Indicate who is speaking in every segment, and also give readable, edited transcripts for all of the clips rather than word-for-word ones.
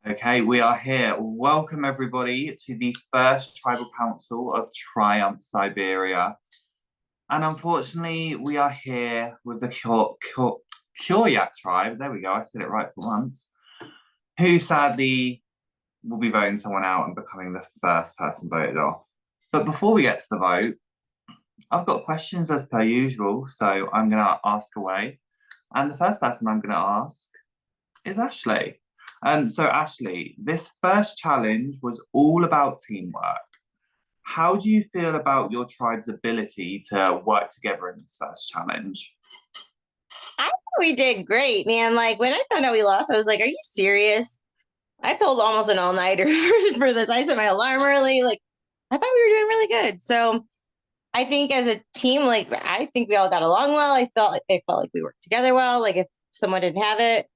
Speaker 1: Okay, we are here. Welcome, everybody, to the first tribal council of Triumph Siberia. And unfortunately, we are here with the Koryak tribe. There we go, I said it right for once. Who sadly will be voting someone out and becoming the first person voted off. But before we get to the vote, I've got questions as per usual, so I'm going to ask away. And the first person I'm going to ask is Ashley. So Ashley, this first challenge was all about teamwork. How do you feel about your tribe's ability to work together in this first challenge?
Speaker 2: I thought we did great, man. Like when I found out we lost, I was like, "Are you serious?" I pulled almost an all-nighter for this. I set my alarm early. Like I thought we were doing really good. So I think as a team, like I think we all got along well. I felt like we worked together well. Like if someone didn't have it,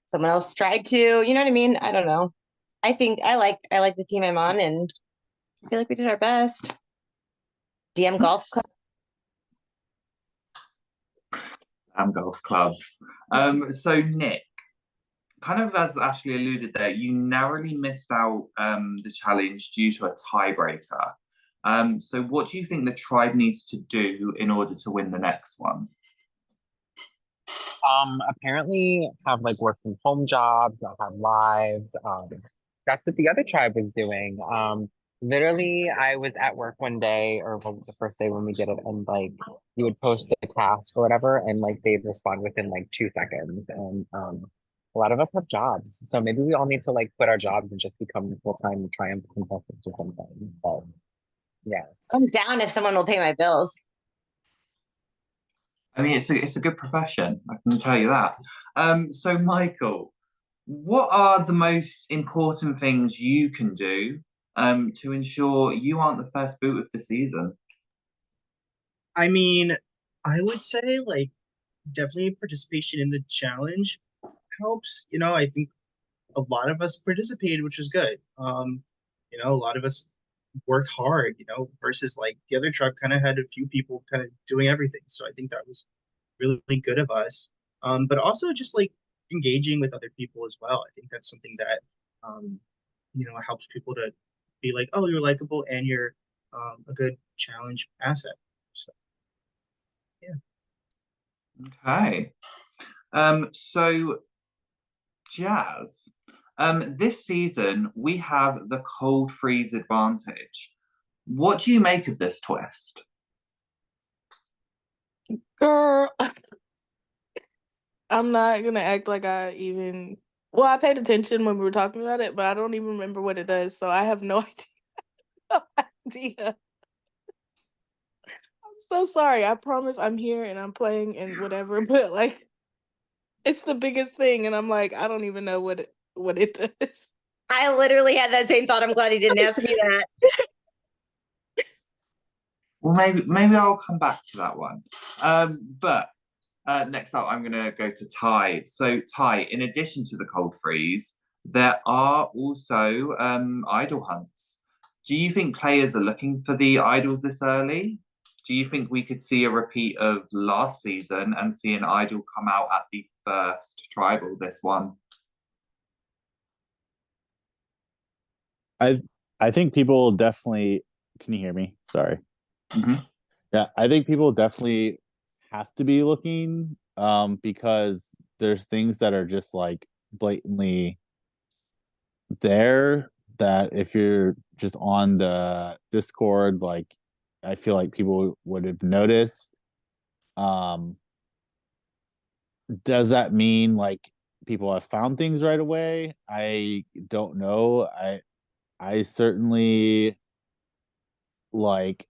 Speaker 2: someone else tried to. You know what I mean? I don't know. I think I like the team I'm on, and I feel like we did our best. DM Golf Club.
Speaker 1: Golf clubs. So Nick, kind of as Ashley alluded there, you narrowly missed out the challenge due to a tiebreaker. So what do you think the tribe needs to do in order to win the next one?
Speaker 3: Apparently have like work from home jobs, not have lives. That's what the other tribe was doing. Literally, I was at work one day, or was the first day when we did it, and like you would post the task or whatever, and like they'd respond within like 2 seconds. And a lot of us have jobs, so maybe we all need to like quit our jobs and just become full-time Triumph contestants or something. But yeah.
Speaker 2: I'm down if someone will pay my bills.
Speaker 1: I mean, it's a good profession, I can tell you that. So Michael, what are the most important things you can do to ensure you aren't the first boot of the season?
Speaker 4: I mean, I would say like definitely participation in the challenge helps. I think a lot of us participated, which was good. A lot of us worked hard, versus like the other tribe kind of had a few people kind of doing everything. So I think that was really good of us. But also just like engaging with other people as well. I think that's something that um, helps people to be like, oh, you're likable and you're a good challenge asset. So yeah.
Speaker 1: Okay. So Jazz, this season we have the cold freeze advantage. What do you make of this twist?
Speaker 5: Girl, I'm not gonna act like I even. Well, I paid attention when we were talking about it, but I don't even remember what it does, so I have no idea. No idea. I'm so sorry. I promise I'm here and I'm playing and whatever, but like it's the biggest thing, and I'm like I don't even know what it does.
Speaker 2: I literally had that same thought. I'm glad he didn't ask me that.
Speaker 1: Well, maybe I'll come back to that one. But next up, I'm going to go to Ty. So Ty, in addition to the cold freeze, there are also idol hunts. Do you think players are looking for the idols this early? Do you think we could see a repeat of last season and see an idol come out at the first tribal this one?
Speaker 6: I I think people definitely can you hear me? Sorry.
Speaker 1: Mhm.
Speaker 6: Yeah, I think people definitely have to be looking because there's things that are just like blatantly there that if you're just on the Discord, like I feel like people would have noticed. Um, does that mean like people have found things right away? I don't know. I certainly like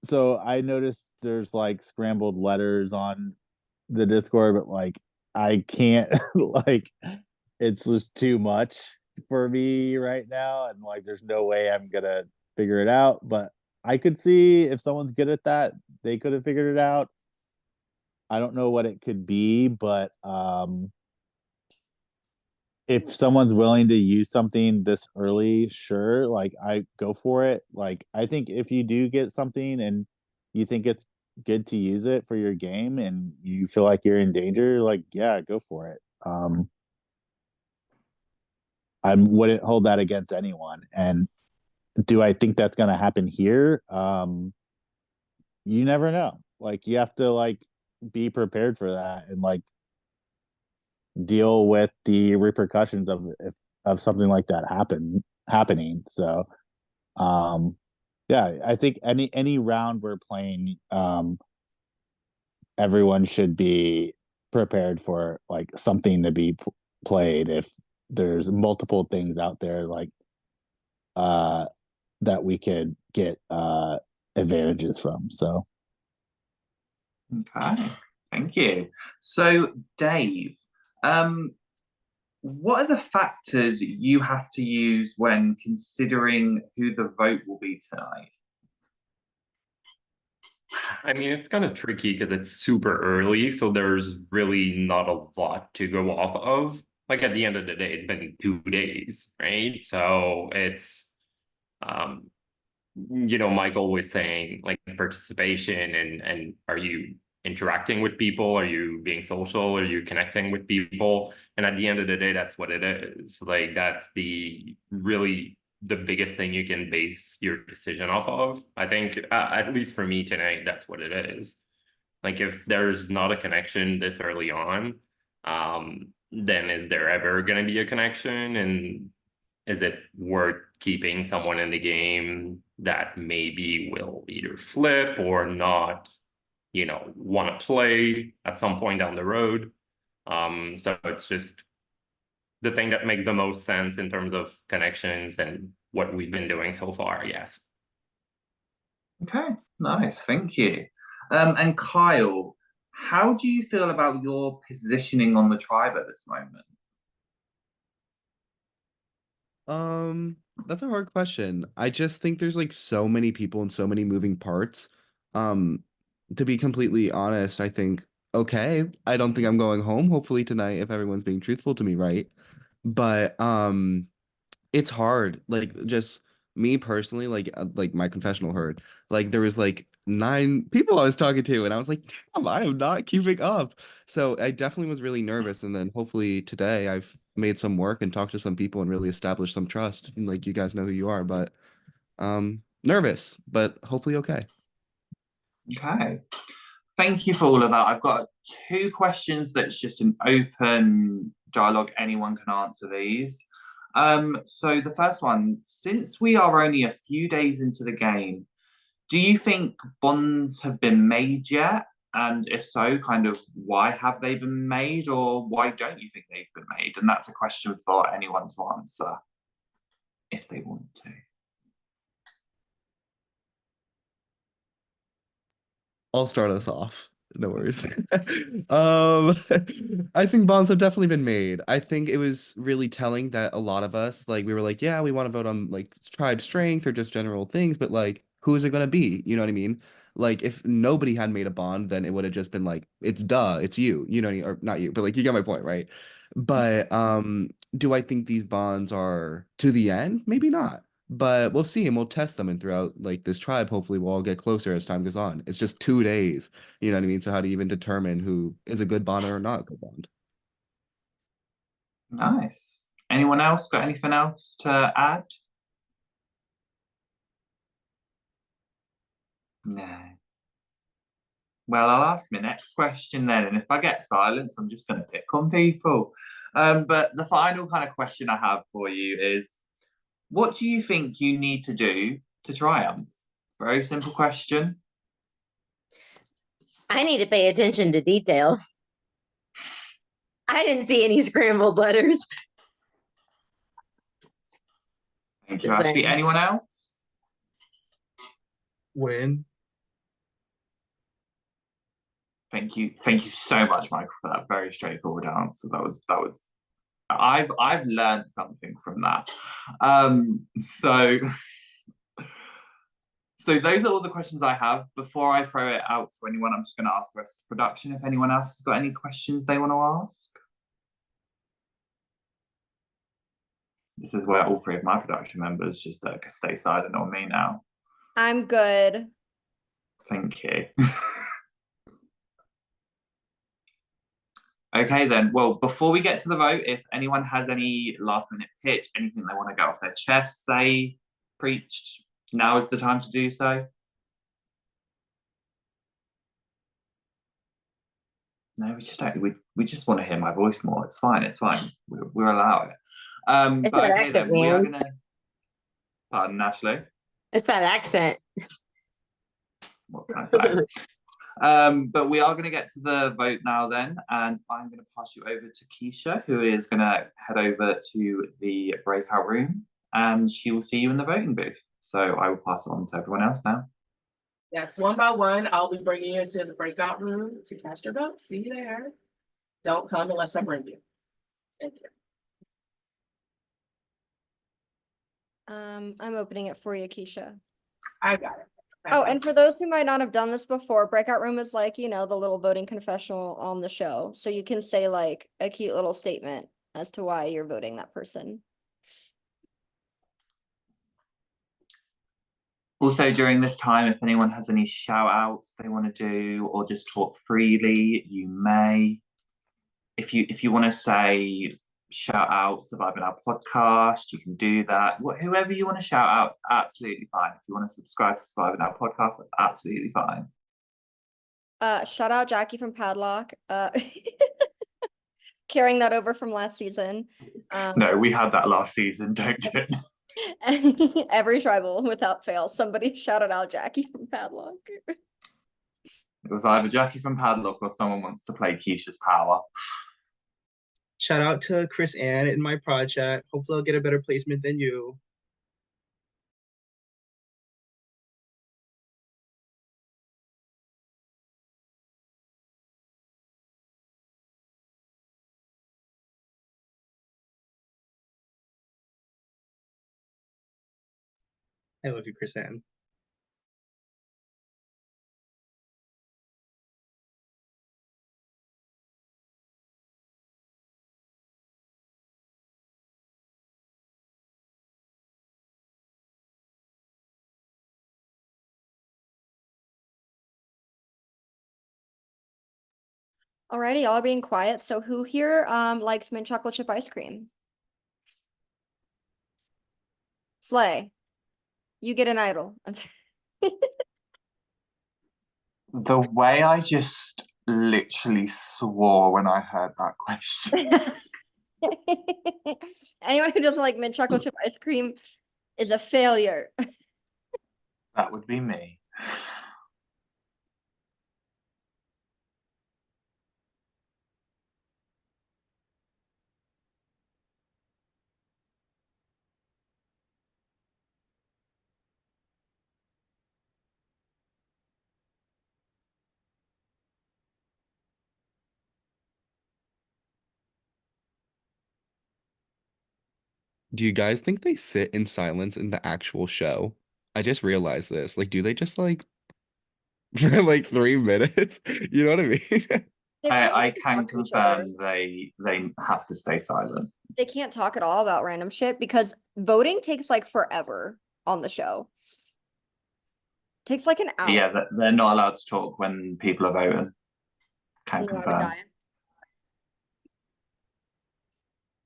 Speaker 6: so I noticed there's like scrambled letters on the Discord, but like I can't like it's just too much for me right now, and like there's no way I'm gonna figure it out. But I could see if someone's good at that, they could have figured it out. I don't know what it could be, but if someone's willing to use something this early, sure, like I go for it. Like I think if you do get something and you think it's good to use it for your game and you feel like you're in danger, like yeah, go for it. I wouldn't hold that against anyone. And do I think that's going to happen here? You never know. Like you have to like be prepared for that and like deal with the repercussions of if of something like that happening. So yeah, I think any round we're playing, everyone should be prepared for like something to be played if there's multiple things out there like uh that we could get advantages from. So
Speaker 1: Okay, thank you. So, Dave, um, what are the factors you have to use when considering who the vote will be tonight?
Speaker 7: I mean, it's kind of tricky because it's super early, so there's really not a lot to go off of. Like at the end of the day, it's been 2 days, right? So it's um Michael was saying like participation and are you interacting with people? Are you being social? Are you connecting with people? And at the end of the day, that's what it is. Like that's the biggest thing you can base your decision off of. I think at least for me tonight, that's what it is. Like if there's not a connection this early on, then is there ever going to be a connection? And is it worth keeping someone in the game that maybe will either flip or not, want to play at some point down the road? So it's just the thing that makes the most sense in terms of connections and what we've been doing so far. Yes.
Speaker 1: Okay, nice, thank you. And Kyle, how do you feel about your positioning on the tribe at this moment?
Speaker 8: That's a hard question. I just think there's like so many people and so many moving parts. Um, to be completely honest, I think okay, I don't think I'm going home hopefully tonight if everyone's being truthful to me, right? But it's hard. Like just me personally, like my confessional heard. Like there was like 9 people I was talking to, and I was like, damn, I am not keeping up. So I definitely was really nervous. And then hopefully today I've made some work and talked to some people and really established some trust. And like you guys know who you are, but nervous, but hopefully okay.
Speaker 1: Okay, thank you for all of that. I've got 2 questions that's just an open dialogue. Anyone can answer these. So the first one, since we are only a few days into the game, do you think bonds have been made yet? And if so, kind of why have they been made, or why don't you think they've been made? And that's a question for anyone to answer if they want to.
Speaker 8: I'll start us off. No worries. Um, I think bonds have definitely been made. I think it was really telling that a lot of us, like, we were like, yeah, we want to vote on like tribe strength or just general things, but like, who is it going to be? You know what I mean? Like, if nobody had made a bond, then it would have just been like, it's duh, it's you. You know, or not you, but like, you get my point, right? But do I think these bonds are to the end? Maybe not. But we'll see and we'll test them and throughout like this tribe, hopefully we'll all get closer as time goes on. It's just 2 days. You know what I mean? So how do you even determine who is a good bond or not a good bond?
Speaker 1: Nice. Anyone else got anything else to add? No. Well, I'll ask my next question then, and if I get silence, I'm just going to pick on people. But the final kind of question I have for you is, what do you think you need to do to triumph? Very simple question.
Speaker 2: I need to pay attention to detail. I didn't see any scrambled letters.
Speaker 1: Thank you,
Speaker 2: Just
Speaker 1: Ashley.
Speaker 2: saying.
Speaker 1: Anyone else?
Speaker 4: Win.
Speaker 1: Thank you. Thank you so much, Michael, for that very straightforward answer. That was I've learned something from that. So so those are all the questions I have. Before I throw it out to anyone, I'm just going to ask the rest of production if anyone else has got any questions they want to ask. This is where all 3 of my production members just stay silent on me now.
Speaker 2: I'm good.
Speaker 1: Thank you. Okay then. Well, before we get to the vote, if anyone has any last minute pitch, anything they want to get off their chest, say, preach, now is the time to do so. No, we just don't. We just want to hear my voice more. It's fine. It's fine. We're allowed it.
Speaker 2: It's
Speaker 1: But
Speaker 2: that
Speaker 1: okay
Speaker 2: accent,
Speaker 1: then. We are
Speaker 2: man.
Speaker 1: gonna. Pardon, Ashley.
Speaker 2: It's that accent.
Speaker 1: What can I say? But we are going to get to the vote now then, and I'm going to pass you over to Keisha, who is going to head over to the breakout room, and she will see you in the voting booth. So I will pass it on to everyone else now.
Speaker 9: Yes, one by one, I'll be bringing you into the breakout room to cast your vote. See you there. Don't come unless I bring you. Thank you.
Speaker 10: I'm opening it for you, Keisha.
Speaker 9: I got it.
Speaker 10: Oh, and for those who might not have done this before, breakout room is like, you know, the little voting confessional on the show. So you can say like a cute little statement as to why you're voting that person.
Speaker 1: Also, during this time, if anyone has any shout outs they want to do or just talk freely, you may. If you want to say shout out Surviving Our podcast, you can do that. Whoever you want to shout out, it's absolutely fine. If you want to subscribe to Surviving Our podcast, that's absolutely fine.
Speaker 10: Shout out Jackie from Padlock. Carrying that over from last season.
Speaker 1: No, we had that last season, don't do it.
Speaker 10: Every tribal without fail, somebody shouted out Jackie from Padlock.
Speaker 1: It was either Jackie from Padlock or someone wants to play Keisha's Power.
Speaker 4: Shout out to Chris Ann in my project. Hopefully I'll get a better placement than you. I love you, Chris Ann.
Speaker 10: Alrighty, y'all are being quiet. So who here likes mint chocolate chip ice cream? Slay. You get an idol.
Speaker 1: The way I just literally swore when I heard that question.
Speaker 10: Anyone who doesn't like mint chocolate chip ice cream is a failure.
Speaker 1: That would be me.
Speaker 8: Do you guys think they sit in silence in the actual show? I just realized this. Like, do they just like for like 3 minutes? You know what I mean?
Speaker 10: They probably
Speaker 1: I
Speaker 10: have to
Speaker 1: can
Speaker 10: talk to each other.
Speaker 1: confirm they have to stay silent.
Speaker 10: They can't talk at all about random shit because voting takes like forever on the show. Takes like an hour.
Speaker 1: Yeah, they're not allowed to talk when people are voting. Can
Speaker 10: You know, I would
Speaker 1: confirm.
Speaker 10: die.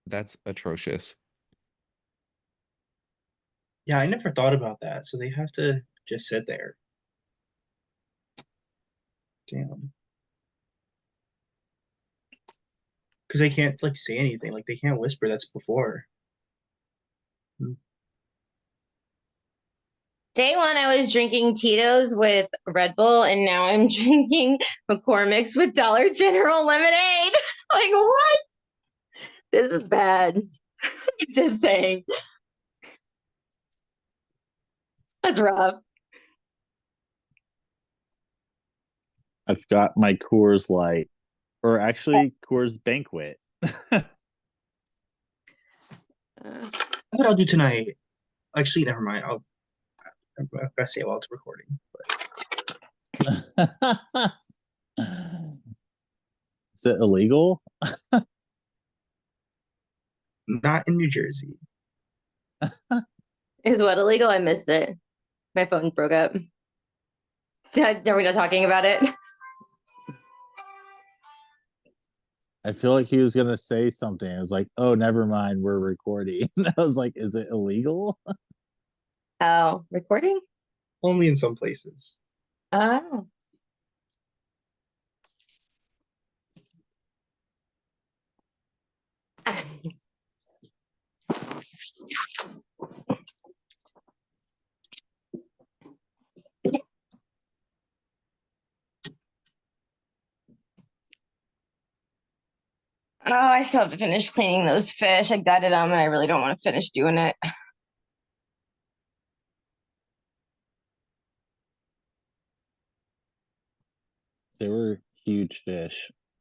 Speaker 8: That's atrocious.
Speaker 4: Yeah, I never thought about that. So they have to just sit there. Damn. Because they can't like say anything. Like they can't whisper. That's before.
Speaker 2: Day one, I was drinking Tito's with Red Bull, and now I'm drinking McCormick's with Dollar General lemonade. Like, what? This is bad. Just saying. That's rough.
Speaker 6: I've got my Coors Light, or actually Coors Banquet.
Speaker 4: What I'll do tonight? Actually, never mind. I'm gonna say it while it's recording. But
Speaker 6: Is it illegal?
Speaker 4: not in New Jersey.
Speaker 2: Is what illegal? I missed it. My phone broke up. Are we not talking about it?
Speaker 6: I feel like he was gonna say something. I was like, oh, never mind, we're recording. I was like, is it illegal?
Speaker 2: Oh, recording?
Speaker 4: Only in some places.
Speaker 2: Oh. Oh, I still have to finish cleaning those fish. I gutted them and I really don't want to finish doing it.
Speaker 6: They were huge fish.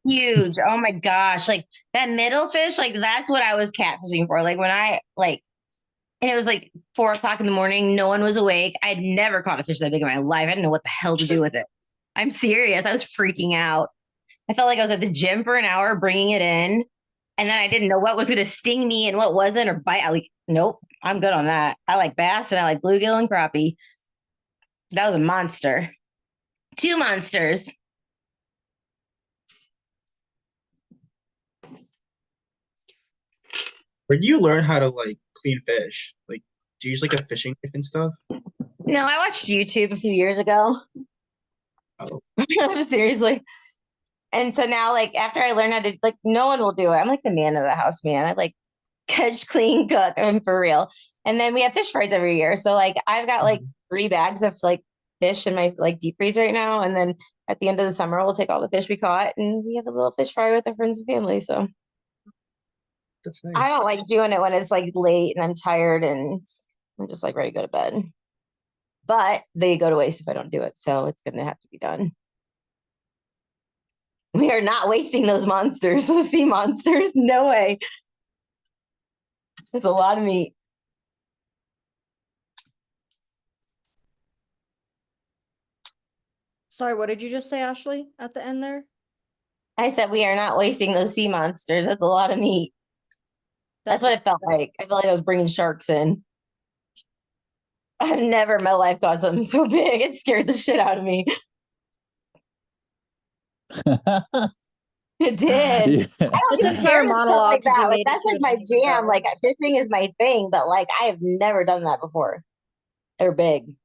Speaker 2: Huge. Oh my gosh. Like that middle fish, like that's what I was catfishing for. Like when I like, and it was like 4 o'clock in the morning, no one was awake. I'd never caught a fish that big in my life. I didn't know what the hell to do with it. I'm serious. I was freaking out. I felt like I was at the gym for an hour bringing it in. And then I didn't know what was going to sting me and what wasn't or bite. I like, nope, I'm good on that. I like bass and I like bluegill and crappie. That was a monster. 2 monsters.
Speaker 4: Where do you learn how to like clean fish? Like, do you use like a fishing knife and stuff?
Speaker 2: No, I watched YouTube a few years ago.
Speaker 4: Oh.
Speaker 2: Seriously. And so now, like, after I learned how to, like, no one will do it. I'm like the man of the house, man. I like catch, clean, cook. I mean, for real. And then we have fish fries every year. So, like, I've got like 3 bags of like fish in my like deep freeze right now. And then at the end of the summer, we'll take all the fish we caught and we have a little fish fry with our friends and family. So
Speaker 4: That's
Speaker 2: I
Speaker 4: nice.
Speaker 2: don't like doing it when it's like late and I'm tired and I'm just like ready to go to bed. But they go to waste if I don't do it. So it's going to have to be done. We are not wasting those monsters, those sea monsters. No way. It's a lot of meat.
Speaker 10: Sorry, what did you just say, Ashley, at the end there?
Speaker 2: I said we are not wasting those sea monsters. That's a lot of meat. That's what it felt like. I felt like I was bringing sharks in. I've never in my life caught something so big. It scared the shit out of me. It did.
Speaker 6: Yeah.
Speaker 2: I don't
Speaker 10: This
Speaker 2: get
Speaker 10: entire
Speaker 2: scared of stuff
Speaker 10: monologue
Speaker 2: like
Speaker 10: you
Speaker 2: that. Like
Speaker 10: made it
Speaker 2: that's
Speaker 10: to
Speaker 2: like
Speaker 10: a
Speaker 2: my
Speaker 10: minute ago.
Speaker 2: jam. Like fishing is my thing, but like I have never done that before. They're big.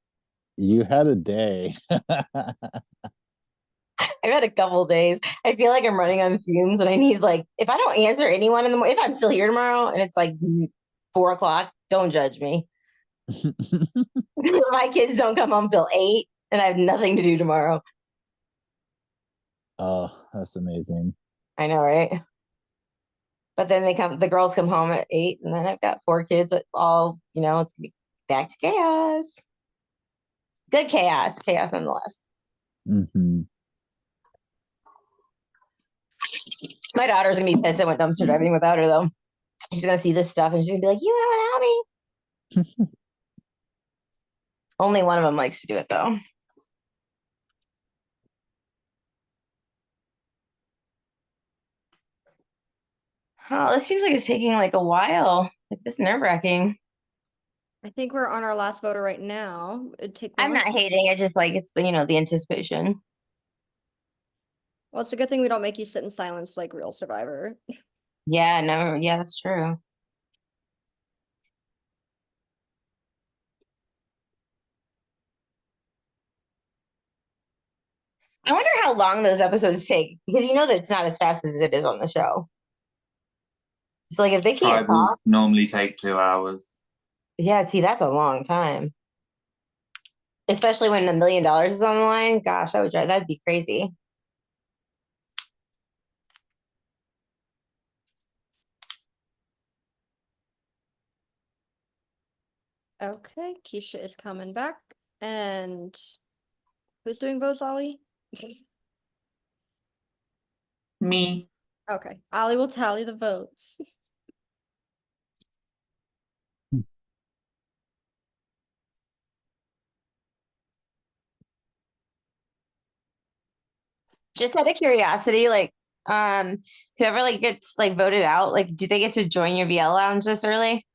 Speaker 6: You had a day.
Speaker 2: I've had a couple days. I feel like I'm running on fumes, and I need like if I don't answer anyone in the morning, if I'm still here tomorrow and it's like 4 o'clock, don't judge me. My kids don't come home till 8, and I have nothing to do tomorrow.
Speaker 6: Oh, that's amazing.
Speaker 2: I know, right? But then the girls come home at 8, and then I've got 4 kids that all, it's gonna be back to chaos. Good chaos nonetheless.
Speaker 6: Mm-hmm.
Speaker 2: My daughter's gonna be pissed I went dumpster diving without her though. She's gonna see this stuff and she's gonna be like, "You haven't helped me." Only one of them likes to do it though. Oh, this seems like it's taking like a while. Like this nerve-wracking.
Speaker 10: I think we're on our last voter right now. It'd take
Speaker 2: I'm
Speaker 10: longer.
Speaker 2: not hating. I just like it's the the anticipation.
Speaker 10: Well, it's a good thing we don't make you sit in silence like real Survivor.
Speaker 2: Yeah, no, yeah, that's true. I wonder how long those episodes take because you know that it's not as fast as it is on the show. So like if they can't
Speaker 1: Tribals
Speaker 2: talk,
Speaker 1: normally take 2 hours.
Speaker 2: yeah, see, that's a long time. Especially when $1 million is on the line. Gosh, that'd be crazy.
Speaker 10: Okay, Keisha is coming back. And who's doing votes, Ollie?
Speaker 1: Me.
Speaker 10: Okay, Ollie will tally the votes.
Speaker 2: Just out of curiosity, like whoever like gets like voted out, like do they get to join your VL lounge this early?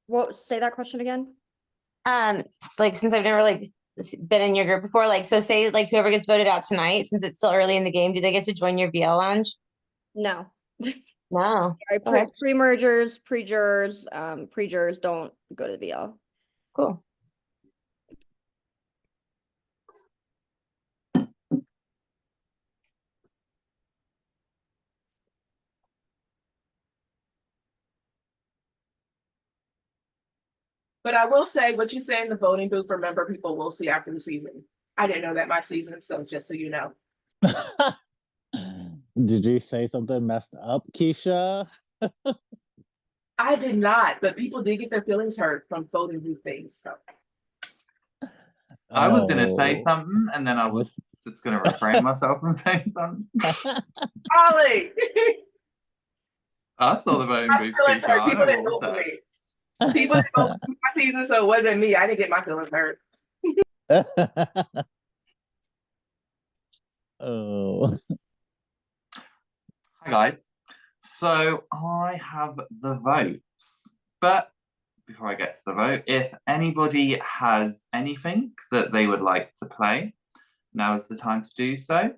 Speaker 10: What? Say that question again.
Speaker 2: Like since I've never like been in your group before? Like, so say like whoever gets voted out tonight, since it's still early in the game, do they get to join your VL lounge?
Speaker 10: No.
Speaker 2: No.
Speaker 10: Sorry,
Speaker 2: Okay.
Speaker 10: pre-mergers, pre-jurors, pre-jurors don't go to the VL.
Speaker 2: Cool.
Speaker 9: But I will say what you say in the voting booth, remember people will see after the season. I didn't know that my season, so just so you know.
Speaker 6: Did you say something messed up, Keisha?
Speaker 9: I did not, but people did get their feelings hurt from voting booth things. So
Speaker 1: I was gonna say
Speaker 6: Oh.
Speaker 1: something, and then I was just gonna refrain myself from saying something.
Speaker 9: Ollie!
Speaker 1: I saw the voting
Speaker 9: My
Speaker 1: booth
Speaker 9: feelings
Speaker 1: Keisha.
Speaker 9: hurt.
Speaker 1: I
Speaker 9: People
Speaker 1: know
Speaker 9: didn't
Speaker 1: what
Speaker 9: vote for
Speaker 1: was
Speaker 9: me. People didn't vote for my season, so it wasn't me. I didn't get my feelings hurt.
Speaker 6: Oh.
Speaker 1: Hi guys. So I have the votes, but before I get to the vote, if anybody has anything that they would like to play, now is the time to do so.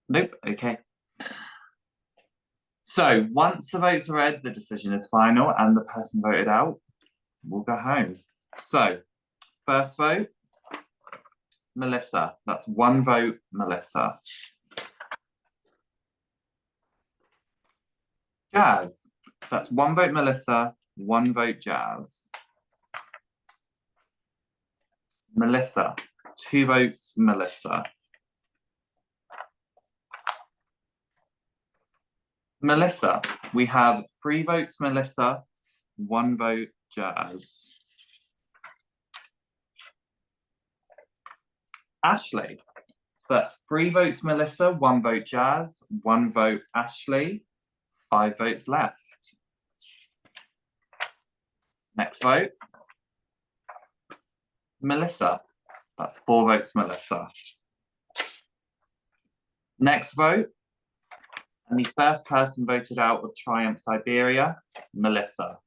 Speaker 1: Nope, okay. So once the votes are read, the decision is final and the person voted out will go home. So first vote, Melissa. That's one vote, Melissa. Jazz. That's one vote, Melissa, one vote, Jazz. Melissa. Two votes, Melissa. Melissa. We have three votes, Melissa, one vote, Jazz. Ashley. So that's three votes, Melissa, one vote, Jazz, one vote, Ashley, five votes left. Next vote, Melissa. That's four votes, Melissa. Next vote, and the first person voted out of Triumph Siberia, Melissa.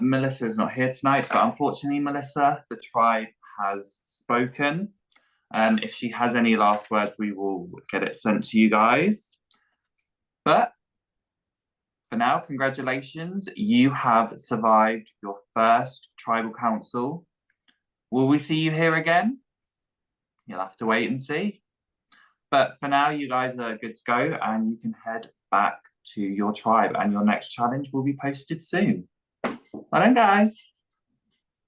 Speaker 1: Melissa is not here tonight, but unfortunately, Melissa, the tribe has spoken. If she has any last words, we will get it sent to you guys. But for now, congratulations. You have survived your first tribal council. Will we see you here again? You'll have to wait and see. But for now, you guys are good to go and you can head back to your tribe and your next challenge will be posted soon. Well done, guys.